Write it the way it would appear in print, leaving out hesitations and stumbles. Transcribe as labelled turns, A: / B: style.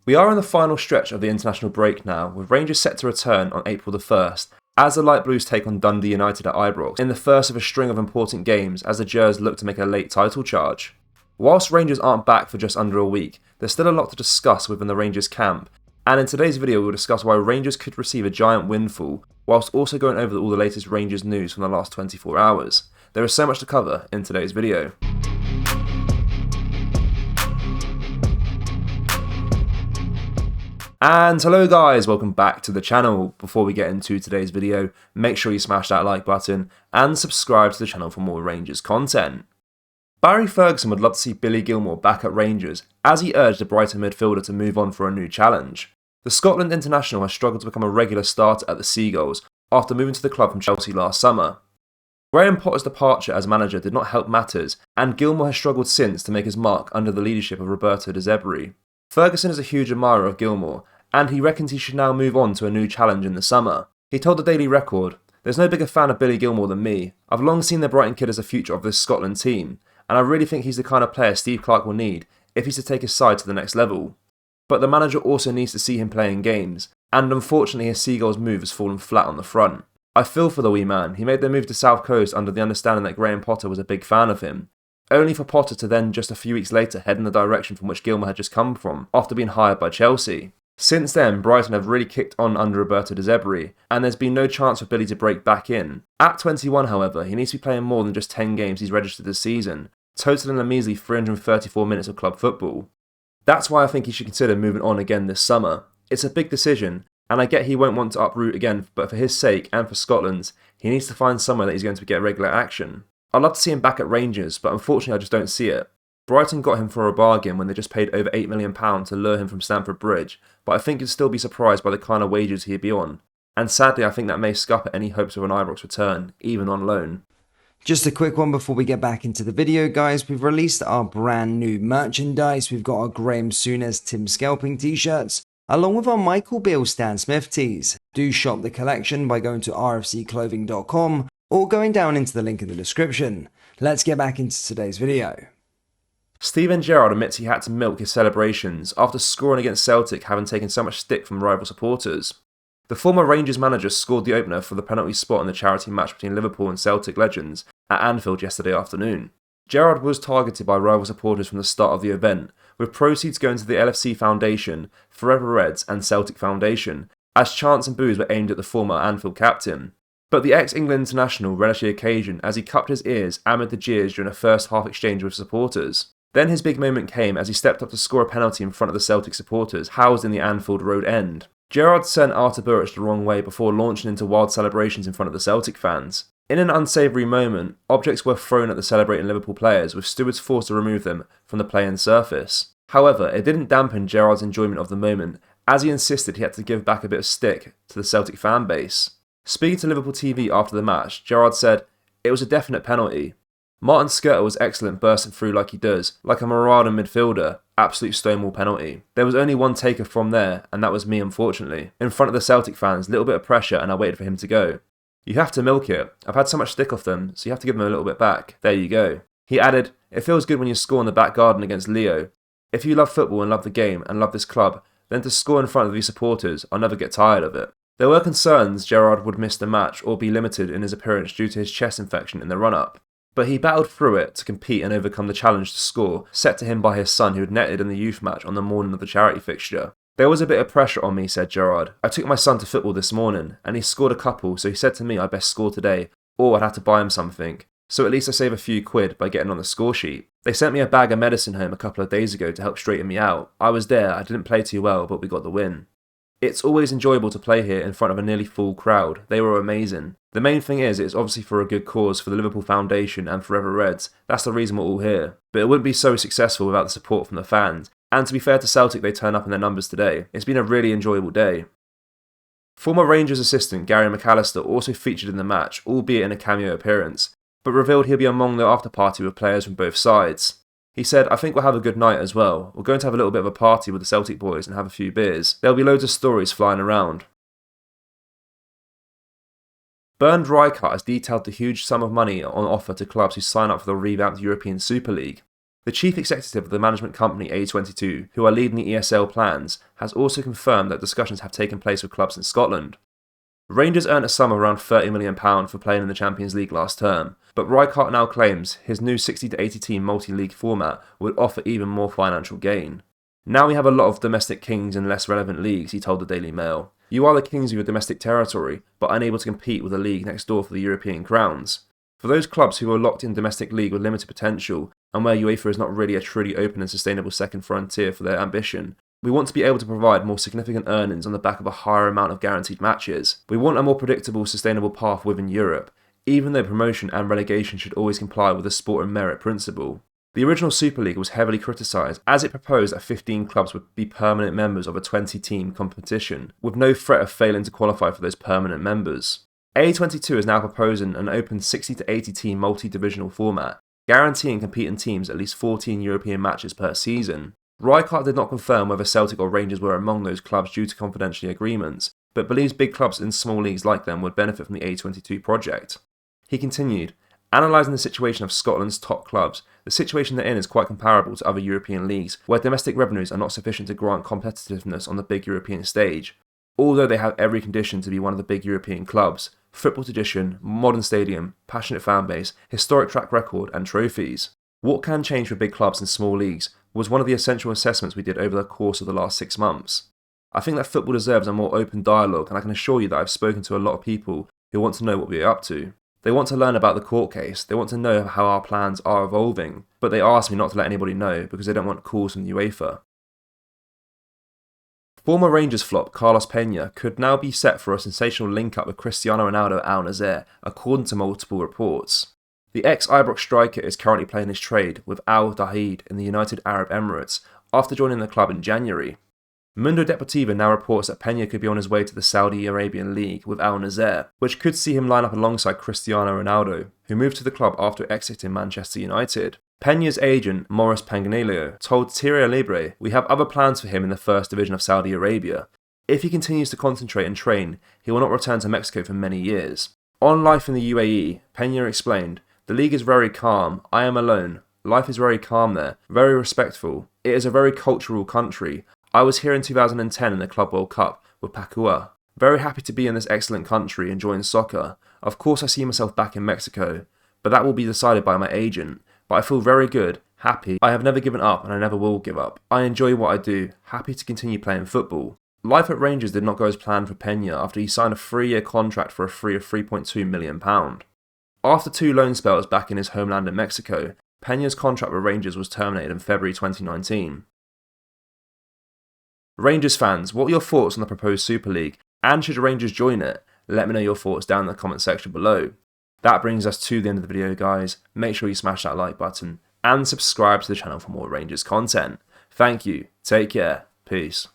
A: We are in the final stretch of the international break now, with Rangers set to return on April the 1st, as the Light Blues take on Dundee United at Ibrox in the first of a string of important games as the Gers look to make a late title charge. Whilst Rangers aren't back for just under a week, there's still a lot to discuss within the Rangers camp, and in today's video we'll discuss why Rangers could receive a giant windfall, whilst also going over all the latest Rangers news from the last 24 hours. There is so much to cover in today's video. And hello guys, welcome back to the channel. Before we get into today's video, make sure you smash that like button and subscribe to the channel for more Rangers content. Barry Ferguson would love to see Billy Gilmore back at Rangers, as he urged the Brighton midfielder to move on for a new challenge. The Scotland international has struggled to become a regular starter at the Seagulls after moving to the club from Chelsea last summer. Graham Potter's departure as manager did not help matters, and Gilmore has struggled since to make his mark under the leadership of Roberto De Zerbi. Ferguson is a huge admirer of Gilmore, and he reckons he should now move on to a new challenge in the summer. He told the Daily Record, "There's no bigger fan of Billy Gilmore than me. I've long seen the Brighton kid as a future of this Scotland team, and I really think he's the kind of player Steve Clarke will need if he's to take his side to the next level. But the manager also needs to see him playing games, and unfortunately his Seagulls move has fallen flat on the front. I feel for the wee man. He made the move to South Coast under the understanding that Graham Potter was a big fan of him, only for Potter to then just a few weeks later head in the direction from which Gilmore had just come from after being hired by Chelsea. Since then, Brighton have really kicked on under Roberto De Zerbi, and there's been no chance for Billy to break back in. At 21, however, he needs to be playing more than just 10 games he's registered this season, totaling a measly 334 minutes of club football. That's why I think he should consider moving on again this summer. It's a big decision, and I get he won't want to uproot again, but for his sake and for Scotland's, he needs to find somewhere that he's going to get regular action. I'd love to see him back at Rangers, but unfortunately I just don't see it. Brighton got him for a bargain when they just paid over £8 million to lure him from Stamford Bridge, but I think you'd still be surprised by the kind of wages he'd be on. And sadly I think that may scupper any hopes of an Ibrox return, even on loan.
B: Just a quick one before we get back into the video, guys. We've released our brand new merchandise. We've got our Graham Souness Tim Scalping t-shirts, along with our Michael Beale Stan Smith tees. Do shop the collection by going to rfcclothing.com or going down into the link in the description. Let's get back into today's video.
A: Steven Gerrard admits he had to milk his celebrations after scoring against Celtic, having taken so much stick from rival supporters. The former Rangers manager scored the opener for the penalty spot in the charity match between Liverpool and Celtic legends at Anfield yesterday afternoon. Gerrard was targeted by rival supporters from the start of the event, with proceeds going to the LFC Foundation, Forever Reds and Celtic Foundation, as chants and boos were aimed at the former Anfield captain. But the ex-England international relished the occasion as he cupped his ears amid the jeers during a first half exchange with supporters. Then his big moment came as he stepped up to score a penalty in front of the Celtic supporters housed in the Anfield Road end. Gerrard sent Artur Buric the wrong way before launching into wild celebrations in front of the Celtic fans. In an unsavoury moment, objects were thrown at the celebrating Liverpool players, with stewards forced to remove them from the playing surface. However, it didn't dampen Gerrard's enjoyment of the moment, as he insisted he had to give back a bit of stick to the Celtic fan base. Speaking to Liverpool TV after the match, Gerrard said, "It was a definite penalty. Martin Skirtle was excellent bursting through like he does, like a marauding midfielder, absolute stonewall penalty. There was only one taker from there, and that was me unfortunately. In front of the Celtic fans, little bit of pressure and I waited for him to go. You have to milk it. I've had so much stick off them, so you have to give them a little bit back. There you go." He added, "It feels good when you score in the back garden against Leo. If you love football and love the game and love this club, then to score in front of these supporters, I'll never get tired of it." There were concerns Gerrard would miss the match or be limited in his appearance due to his chest infection in the run-up. But he battled through it to compete and overcome the challenge to score set to him by his son who had netted in the youth match on the morning of the charity fixture. "There was a bit of pressure on me," said Gerrard. "I took my son to football this morning and he scored a couple, so he said to me I'd best score today or I'd have to buy him something. So at least I save a few quid by getting on the score sheet. They sent me a bag of medicine home a couple of days ago to help straighten me out. I was there, I didn't play too well, but we got the win. It's always enjoyable to play here in front of a nearly full crowd. They were amazing. The main thing is it's obviously for a good cause for the Liverpool Foundation and Forever Reds. That's the reason we're all here. But it wouldn't be so successful without the support from the fans. And to be fair to Celtic, they turn up in their numbers today. It's been a really enjoyable day." Former Rangers assistant Gary McAllister also featured in the match, albeit in a cameo appearance, but revealed he'll be among the after party with players from both sides. He said, "I think we'll have a good night as well. We're going to have a little bit of a party with the Celtic boys and have a few beers. There'll be loads of stories flying around." Bernd Rijkaard has detailed the huge sum of money on offer to clubs who sign up for the revamped European Super League. The chief executive of the management company A22, who are leading the ESL plans, has also confirmed that discussions have taken place with clubs in Scotland. Rangers earned a sum of around £30 million for playing in the Champions League last term, but Rijkaard now claims his new 60 to 80 team multi-league format would offer even more financial gain. Now we have a lot of domestic kings in less relevant leagues, he told the Daily Mail. You are the kings of your domestic territory, but unable to compete with the league next door for the European crowns. For those clubs who are locked in domestic league with limited potential, and where UEFA is not really a truly open and sustainable second frontier for their ambition, we want to be able to provide more significant earnings on the back of a higher amount of guaranteed matches. We want a more predictable, sustainable path within Europe, even though promotion and relegation should always comply with the sport and merit principle. The original Super League was heavily criticised as it proposed that 15 clubs would be permanent members of a 20-team competition, with no threat of failing to qualify for those permanent members. A22 is now proposing an open 60 to 80 team multi-divisional format, guaranteeing competing teams at least 14 European matches per season. Rijkaard did not confirm whether Celtic or Rangers were among those clubs due to confidentiality agreements, but believes big clubs in small leagues like them would benefit from the A22 project. He continued, "Analysing the situation of Scotland's top clubs, the situation they're in is quite comparable to other European leagues, where domestic revenues are not sufficient to grant competitiveness on the big European stage. Although they have every condition to be one of the big European clubs: football tradition, modern stadium, passionate fan base, historic track record and trophies. What can change for big clubs in small leagues was one of the essential assessments we did over the course of the last 6 months. I think that football deserves a more open dialogue, and I can assure you that I've spoken to a lot of people who want to know what we're up to. They want to learn about the court case, they want to know how our plans are evolving, but they ask me not to let anybody know because they don't want calls from the UEFA." Former Rangers flop Carlos Pena could now be set for a sensational link-up with Cristiano Ronaldo at Al Nassr, according to multiple reports. The ex-Ibrox striker is currently playing his trade with Al Dahid in the United Arab Emirates after joining the club in January. Mundo Deportivo now reports that Pena could be on his way to the Saudi Arabian League with Al Nassr, which could see him line up alongside Cristiano Ronaldo, who moved to the club after exiting Manchester United. Pena's agent, Maurice Panganelio, told Tierra Libre, "We have other plans for him in the first division of Saudi Arabia. If he continues to concentrate and train, he will not return to Mexico for many years." On life in the UAE, Pena explained, "The league is very calm. I am alone. Life is very calm there, very respectful. It is a very cultural country. I was here in 2010 in the Club World Cup with Pakua. Very happy to be in this excellent country enjoying soccer. Of course I see myself back in Mexico, but that will be decided by my agent. But I feel very good, happy. I have never given up and I never will give up. I enjoy what I do, happy to continue playing football." Life at Rangers did not go as planned for Pena after he signed a 3-year contract for a fee of £3.2 million. After 2 loan spells back in his homeland in Mexico, Pena's contract with Rangers was terminated in February 2019. Rangers fans, what are your thoughts on the proposed Super League, and should Rangers join it? Let me know your thoughts down in the comment section below. That brings us to the end of the video, guys. Make sure you smash that like button and subscribe to the channel for more Rangers content. Thank you, take care, peace.